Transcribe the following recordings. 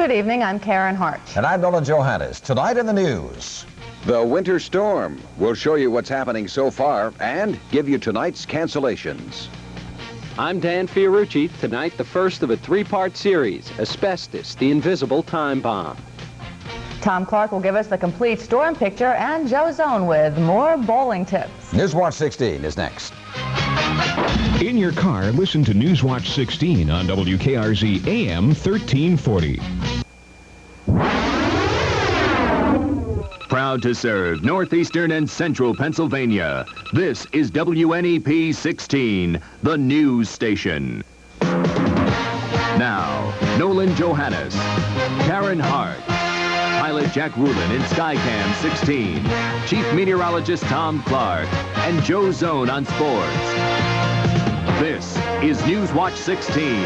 Good evening, I'm Karen Harch. And I'm Nolan Johannes. Tonight in the news. The winter storm. We'll show you what's happening so far and give you tonight's cancellations. I'm Dan Fiorucci. Tonight, the first of a three-part series, Asbestos, the Invisible Time Bomb. Tom Clark will give us the complete storm picture, and Joe Zone with more bowling tips. Newswatch 16 is next. In your car, listen to Newswatch 16 on WKRZ AM 1340. Proud to serve northeastern and central Pennsylvania. This is WNEP 16, the news station. Now, Nolan Johannes, Karen Harch, pilot Jack Rulin in Skycam 16, Chief Meteorologist Tom Clark, and Joe Zone on sports. This is Newswatch 16.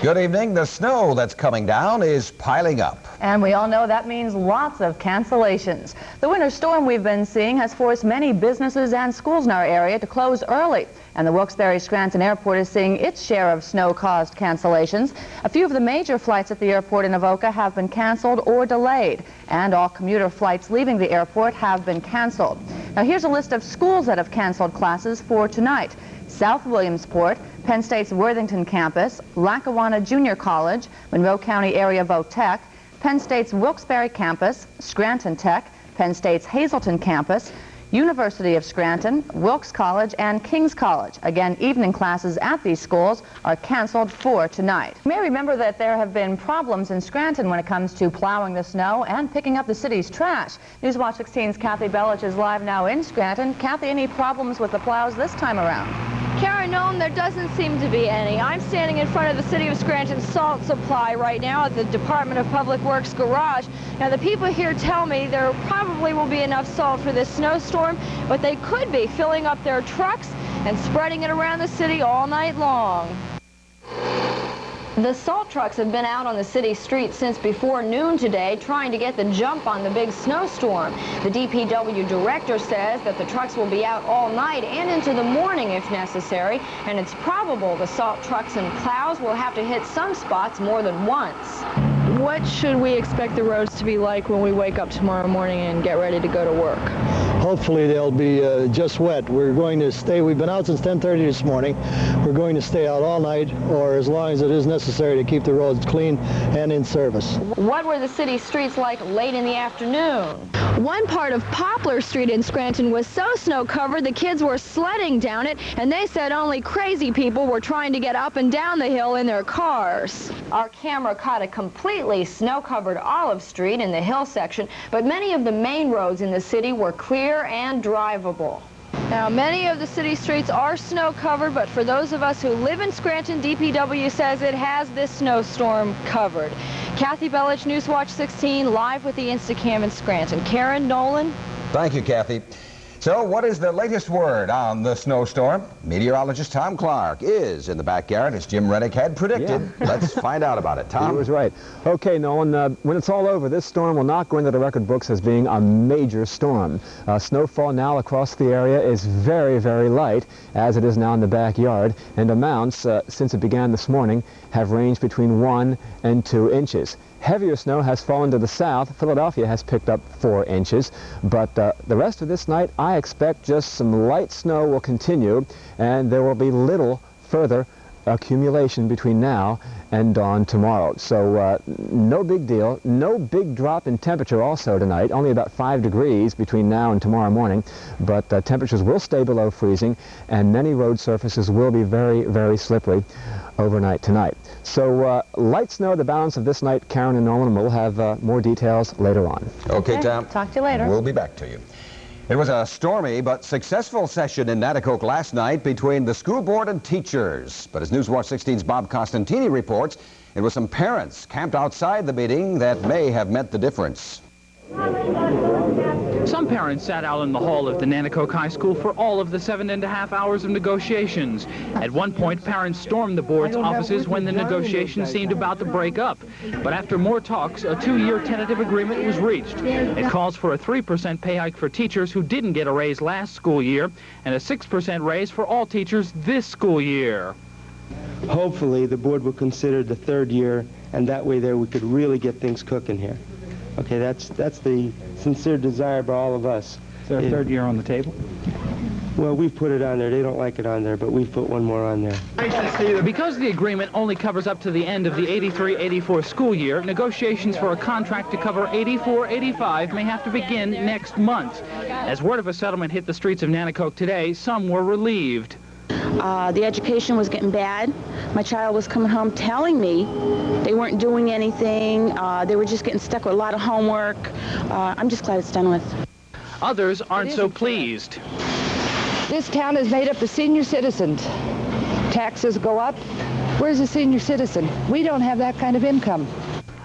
Good evening. The snow that's coming down is piling up. And we all know that means lots of cancellations. The winter storm we've been seeing has forced many businesses and schools in our area to close early. And the Wilkes-Barre Scranton Airport is seeing its share of snow-caused cancellations. A few of the major flights at the airport in Avoca have been canceled or delayed. And all commuter flights leaving the airport have been canceled. Now here's a list of schools that have canceled classes for tonight. South Williamsport, Penn State's Worthington campus, Lackawanna Junior College, Monroe County Area Votech, Penn State's Wilkes-Barre campus, Scranton Tech, Penn State's Hazleton campus, University of Scranton, Wilkes College, and King's College. Again, evening classes at these schools are canceled for tonight. You may remember that there have been problems in Scranton when it comes to plowing the snow and picking up the city's trash. Newswatch 16's Kathi Belich is live now in Scranton. Kathy, any problems with the plows this time around? Karen, Nolan, there doesn't seem to be any. I'm standing in front of the City of Scranton salt supply right now at the Department of Public Works garage. Now, the people here tell me there probably will be enough salt for this snowstorm, but they could be filling up their trucks and spreading it around the city all night long. The salt trucks have been out on the city streets since before noon today trying to get the jump on the big snowstorm. The DPW director says that the trucks will be out all night and into the morning if necessary, and it's probable the salt trucks and plows will have to hit some spots more than once. What should we expect the roads to be like when we wake up tomorrow morning and get ready to go to work? Hopefully they'll be just wet. We're going to stay, we've been out since 10:30 this morning. We're going to stay out all night or as long as it is necessary to keep the roads clean and in service. What were the city streets like late in the afternoon? One part of Poplar Street in Scranton was so snow-covered the kids were sledding down it, and they said only crazy people were trying to get up and down the hill in their cars. Our camera caught a completely snow-covered Olive Street in the hill section, but many of the main roads in the city were clear and drivable. Now, many of the city streets are snow-covered, but for those of us who live in Scranton, DPW says it has this snowstorm covered. Kathi Belich, Newswatch 16, live with the Instacam in Scranton. Karen, Nolan. Thank you, Kathy. So what is the latest word on the snowstorm? Meteorologist Tom Clark is in the backyard, as Jim Reddick had predicted. Yeah. Let's find out about it. Tom? He was right. Okay, Nolan, when it's all over, this storm will not go into the record books as being a major storm. Snowfall now across the area is very, very light, as it is now in the backyard, and amounts, since it began this morning, have ranged between 1 and 2 inches. Heavier snow has fallen to the south. Philadelphia has picked up 4 inches, but the rest of this night, I expect just some light snow will continue, and there will be little further accumulation between now and dawn tomorrow. So no big deal. No big drop in temperature also tonight, only about 5 degrees between now and tomorrow morning, but temperatures will stay below freezing, and many road surfaces will be very, very slippery overnight tonight. So light snow the balance of this night. Karen and Nolan will have more details later on. Okay, Tom. Talk to you later. We'll be back to you. It was a stormy but successful session in Nanticoke last night between the school board and teachers. But as Newswatch 16's Bob Costantini reports, it was some parents camped outside the meeting that may have meant the difference. Some parents sat out in the hall of the Nanticoke High School for all of the 7.5 hours of negotiations. At one point, parents stormed the board's offices when the negotiations seemed about to break up. But after more talks, a 2-year tentative agreement was reached. It calls for a 3% pay hike for teachers who didn't get a raise last school year and a 6% raise for all teachers this school year. hopefully the board will consider the third year, and that way there we could really get things cooking here. Okay, that's the sincere desire by all of us. Is there a third year on the table? Well, we've put it on there. They don't like it on there, but we've put one more on there. Because the agreement only covers up to the end of the 83-84 school year, negotiations for a contract to cover 84-85 may have to begin next month. As word of a settlement hit the streets of Nanticoke today, some were relieved. The education was getting bad. My child was coming home telling me they weren't doing anything. They were just getting stuck with a lot of homework. I'm just glad it's done with. Others aren't so pleased. This town is made up of senior citizens. Taxes go up. Where's the senior citizen? We don't have that kind of income.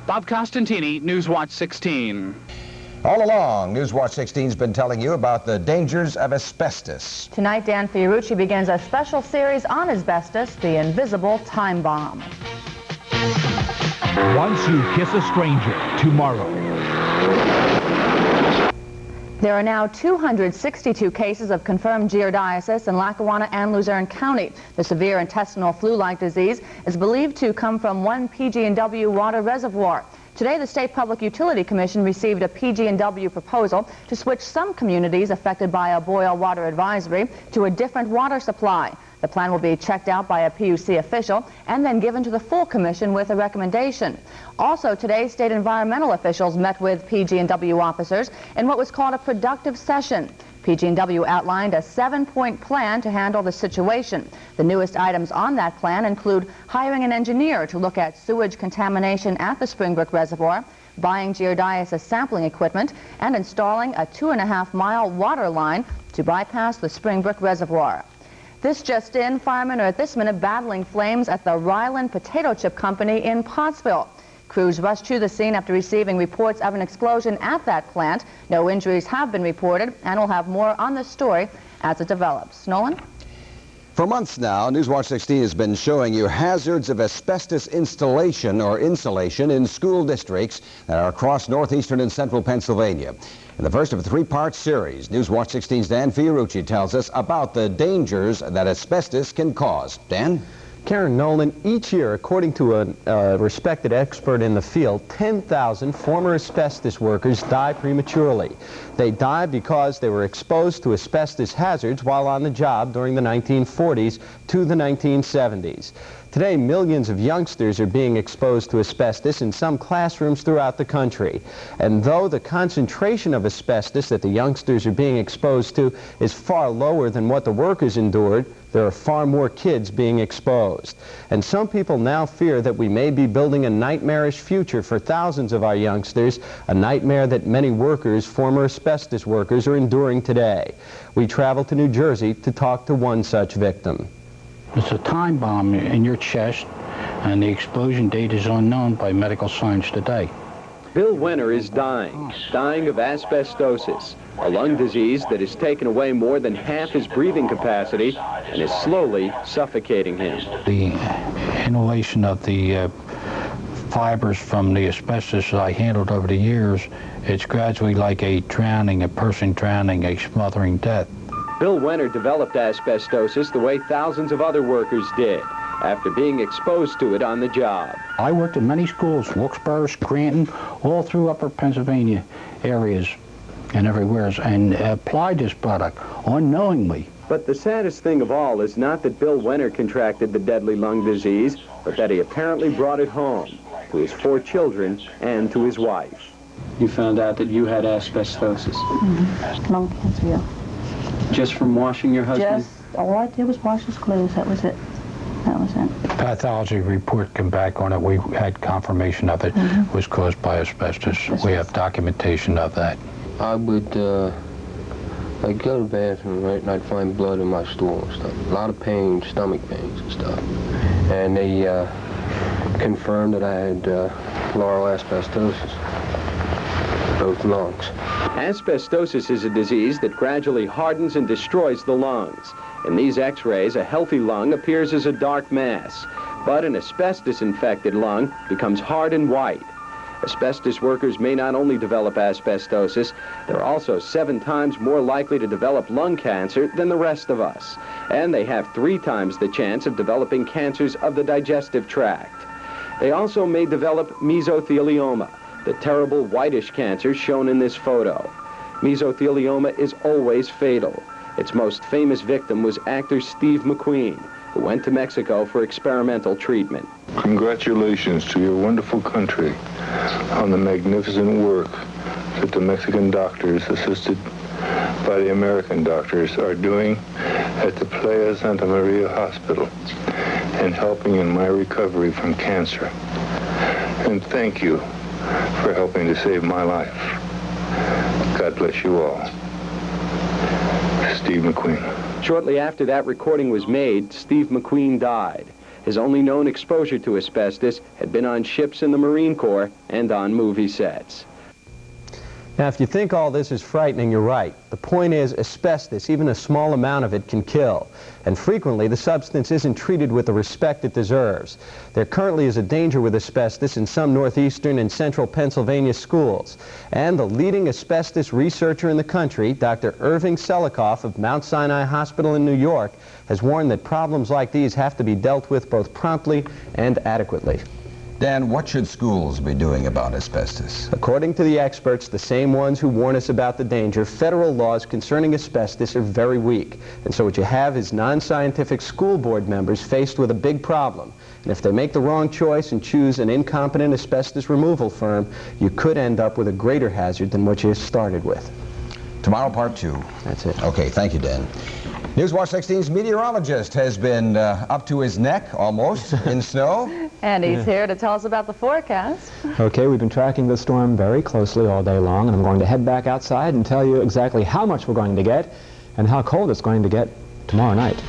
Bob Costantini, Newswatch 16. All along, Newswatch 16's been telling you about the dangers of asbestos. Tonight, Dan Fiorucci begins a special series on asbestos, the invisible time bomb. Once you kiss a stranger, tomorrow. There are now 262 cases of confirmed Giardiasis in Lackawanna and Luzerne County. The severe intestinal flu-like disease is believed to come from one PG&W water reservoir. Today, the State Public Utility Commission received a PG&W proposal to switch some communities affected by a boil water advisory to a different water supply. The plan will be checked out by a PUC official and then given to the full commission with a recommendation. Also today, state environmental officials met with PG&W officers in what was called a productive session. PG&W outlined a 7-point plan to handle the situation. The newest items on that plan include hiring an engineer to look at sewage contamination at the Springbrook Reservoir, buying Giardiasis sampling equipment, and installing a 2.5-mile water line to bypass the Springbrook Reservoir. This just in, firemen are at this minute battling flames at the Ryland Potato Chip Company in Pottsville. Crews rushed to the scene after receiving reports of an explosion at that plant. No injuries have been reported, and we'll have more on this story as it develops. Nolan? For months now, Newswatch 16 has been showing you hazards of asbestos installation or insulation in school districts that are across northeastern and central Pennsylvania. In the first of a 3-part series, Newswatch 16's Dan Fiorucci tells us about the dangers that asbestos can cause. Dan? Karen, Nolan, each year, according to a respected expert in the field, 10,000 former asbestos workers die prematurely. They die because they were exposed to asbestos hazards while on the job during the 1940s to the 1970s. Today, millions of youngsters are being exposed to asbestos in some classrooms throughout the country. And though the concentration of asbestos that the youngsters are being exposed to is far lower than what the workers endured, there are far more kids being exposed. And some people now fear that we may be building a nightmarish future for thousands of our youngsters, a nightmare that many workers, former asbestos workers, are enduring today. We travel to New Jersey to talk to one such victim. It's a time bomb in your chest, and the explosion date is unknown by medical science today. Bill Wenner is dying of asbestosis, a lung disease that has taken away more than half his breathing capacity and is slowly suffocating him. The inhalation of the fibers from the asbestos I handled over the years, it's gradually like a drowning, a person drowning, a smothering death. Bill Wenner developed asbestosis the way thousands of other workers did, after being exposed to it on the job. I worked in many schools, Wilkes-Barre, Scranton, all through upper Pennsylvania areas and everywhere, and applied this product unknowingly. But the saddest thing of all is not that Bill Wenner contracted the deadly lung disease, but that he apparently brought it home to his 4 children and to his wife. You found out that you had asbestosis? Mm-hmm. Lung cancer, yeah. Just from washing your husband? Just, all I did was wash his clothes, that was it. That was it. The pathology report came back on it. We had confirmation of it was caused by asbestos. We have documentation of that. I would I'd go to the bathroom, right, and I'd find blood in my stool and stuff. A lot of pain, stomach pains and stuff. And they confirmed that I had pleural asbestosis, both lungs. Asbestosis is a disease that gradually hardens and destroys the lungs. In these x-rays, a healthy lung appears as a dark mass, but an asbestos-infected lung becomes hard and white. Asbestos workers may not only develop asbestosis, they're also 7 times more likely to develop lung cancer than the rest of us. And they have 3 times the chance of developing cancers of the digestive tract. They also may develop mesothelioma, the terrible whitish cancer shown in this photo. Mesothelioma is always fatal. Its most famous victim was actor Steve McQueen, who went to Mexico for experimental treatment. Congratulations to your wonderful country on the magnificent work that the Mexican doctors, assisted by the American doctors, are doing at the Playa Santa Maria Hospital and helping in my recovery from cancer. And thank you for helping to save my life. God bless you all. Steve McQueen. Shortly after that recording was made, Steve McQueen died. His only known exposure to asbestos had been on ships in the Marine Corps and on movie sets. Now, if you think all this is frightening, you're right. The point is, asbestos, even a small amount of it, can kill. And frequently, the substance isn't treated with the respect it deserves. There currently is a danger with asbestos in some northeastern and central Pennsylvania schools. And the leading asbestos researcher in the country, Dr. Irving Selikoff of Mount Sinai Hospital in New York, has warned that problems like these have to be dealt with both promptly and adequately. Dan, what should schools be doing about asbestos? According to the experts, the same ones who warn us about the danger, federal laws concerning asbestos are very weak. And so what you have is non-scientific school board members faced with a big problem. And if they make the wrong choice and choose an incompetent asbestos removal firm, you could end up with a greater hazard than what you started with. Tomorrow, part 2. That's it. Okay, thank you, Dan. Newswatch 16's meteorologist has been up to his neck, almost, in snow. And he's here to tell us about the forecast. Okay, we've been tracking the storm very closely all day long, and I'm going to head back outside and tell you exactly how much we're going to get and how cold it's going to get tomorrow night.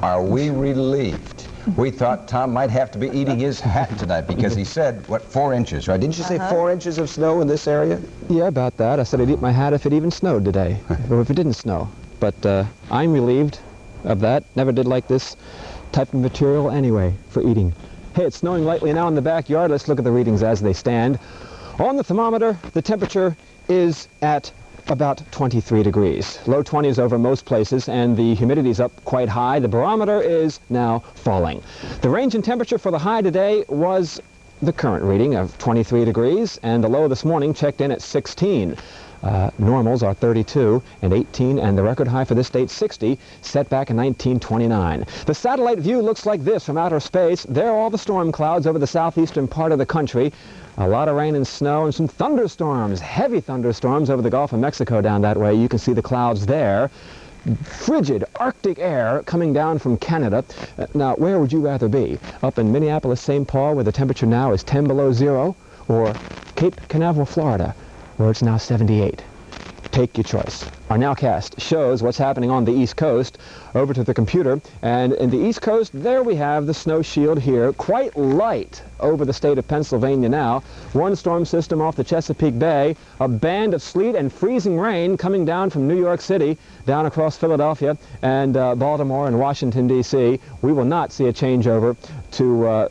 Are we relieved? We thought Tom might have to be eating his hat tonight because he said, what, 4 inches, right? Didn't you say 4 inches of snow in this area? Yeah, about that. I said I'd eat my hat if it even snowed today, or if it didn't snow. But I'm relieved of that. Never did like this type of material anyway for eating. Hey, it's snowing lightly now in the backyard. Let's look at the readings as they stand. On the thermometer, the temperature is at about 23 degrees. Low 20s over most places, and the humidity's up quite high. The barometer is now falling. The range in temperature for the high today was the current reading of 23 degrees, and the low this morning checked in at 16. Normals are 32 and 18, and the record high for this date, 60, set back in 1929. The satellite view looks like this from outer space. There are all the storm clouds over the southeastern part of the country. A lot of rain and snow and some thunderstorms, heavy thunderstorms over the Gulf of Mexico down that way. You can see the clouds there. Frigid Arctic air coming down from Canada. Now, where would you rather be? Up in Minneapolis, St. Paul, where the temperature now is 10 below zero, or Cape Canaveral, Florida, where it's now 78. Take your choice. Our nowcast shows what's happening on the East Coast over to the computer, and in the East Coast, there we have the snow shield here, quite light over the state of Pennsylvania now. One storm system off the Chesapeake Bay, a band of sleet and freezing rain coming down from New York City, down across Philadelphia and Baltimore and Washington, D.C. We will not see a changeover to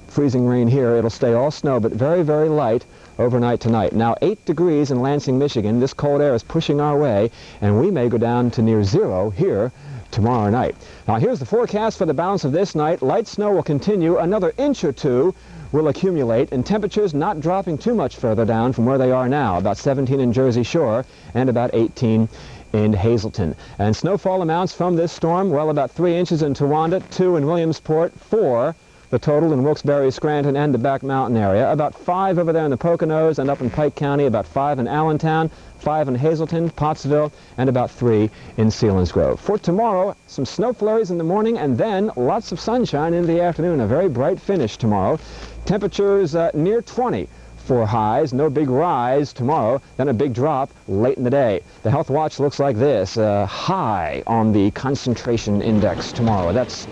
freezing rain here. It'll stay all snow, but very, very light overnight tonight. Now 8 degrees in Lansing, Michigan. This cold air is pushing our way, and we may go down to near zero here tomorrow night. Now here's the forecast for the balance of this night. Light snow will continue. Another inch or two will accumulate, and temperatures not dropping too much further down from where they are now, about 17 in Jersey Shore and about 18 in Hazleton. And snowfall amounts from this storm, well, about 3 inches in Towanda, 2 in Williamsport, 4 the total in Wilkes-Barre, Scranton, and the Back Mountain area. About 5 over there in the Poconos, and up in Pike County, about 5 in Allentown, 5 in Hazleton, Pottsville, and about 3 in Selinsgrove. For tomorrow, some snow flurries in the morning, and then lots of sunshine in the afternoon. A very bright finish tomorrow. Temperatures near 20 for highs, no big rise tomorrow, then a big drop late in the day. The Health Watch looks like this, high on the concentration index tomorrow. That's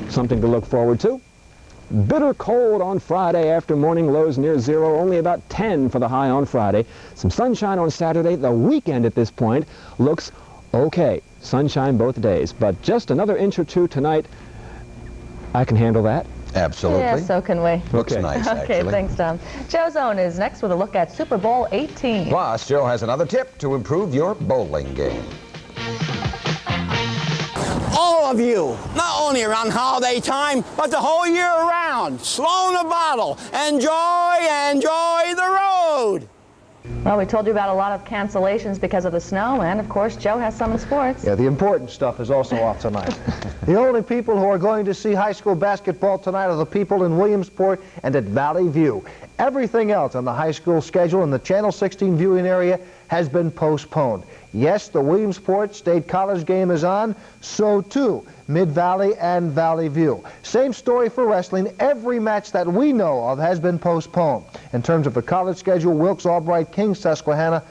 something to look forward to. Bitter cold on Friday after morning lows near 0, only about 10 for the high on Friday. Some sunshine on Saturday. The weekend at this point looks okay. Sunshine both days, but just another inch or 2 tonight. I can handle that. Absolutely. Yeah, so can we. Looks nice, Okay, actually. thanks, Tom. Joe Zone is next with a look at Super Bowl 18. Plus, Joe has another tip to improve your bowling game. All of you, not only around holiday time, but the whole year around, slow in the bottle. Enjoy the road. Well, we told you about a lot of cancellations because of the snow, and of course, Joe has some in sports. Yeah, the important stuff is also off tonight. The only people who are going to see high school basketball tonight are the people in Williamsport and at Valley View. Everything else on the high school schedule in the Channel 16 viewing area has been postponed. Yes, the Williamsport State College game is on, so too Mid-Valley and Valley View. Same story for wrestling. Every match that we know of has been postponed. In terms of the college schedule, Wilkes, Albright, Kings, Susquehanna,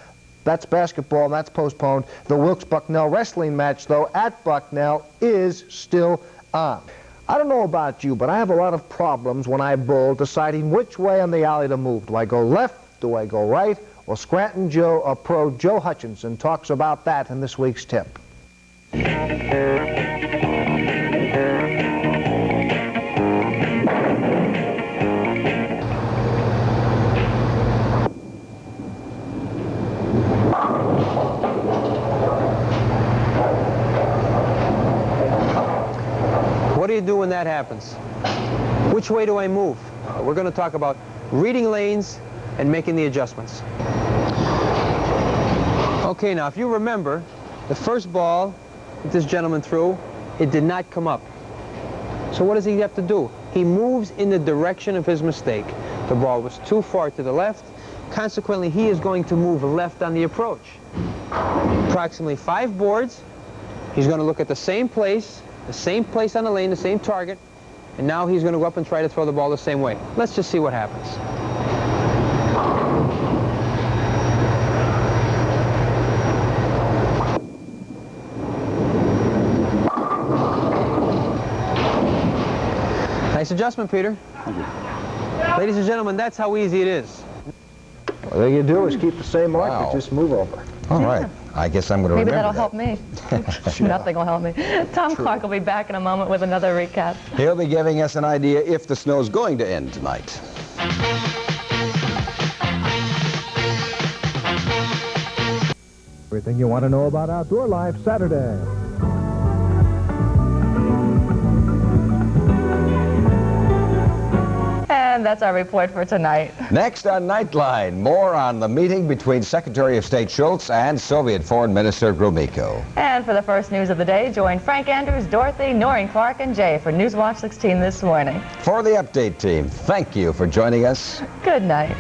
that's basketball, and that's postponed. The Wilkes-Bucknell wrestling match, though, at Bucknell is still on. I don't know about you, but I have a lot of problems when I bowl deciding which way on the alley to move. Do I go left? Do I go right? Well, Scranton pro Joe Hutchinson talks about that in this week's tip. What do you do when that happens? Which way do I move? We're going to talk about reading lanes and making the adjustments. Okay, now if you remember, the first ball that this gentleman threw, it did not come up. So what does he have to do? He moves in the direction of his mistake. The ball was too far to the left. Consequently, he is going to move left on the approach. Approximately 5 boards. He's going to look at the same place on the lane, the same target, and now he's going to go up and try to throw the ball the same way. Let's just see what happens. Nice adjustment, Peter. Ladies and gentlemen, that's how easy it is. All you do is keep the same mark, but just move over. All right. I guess I'm going to Maybe remember that'll help me. Nothing will help me. Tom Clark will be back in a moment with another recap. He'll be giving us an idea if the snow's going to end tonight. Everything you want to know about outdoor life Saturday. And that's our report for tonight. Next on Nightline, more on the meeting between Secretary of State Schultz and Soviet Foreign Minister Gromyko. And for the first news of the day, join Frank Andrews, Dorothy, Noreen Clark, and Jay for Newswatch 16 this morning. For the update team, thank you for joining us. Good night.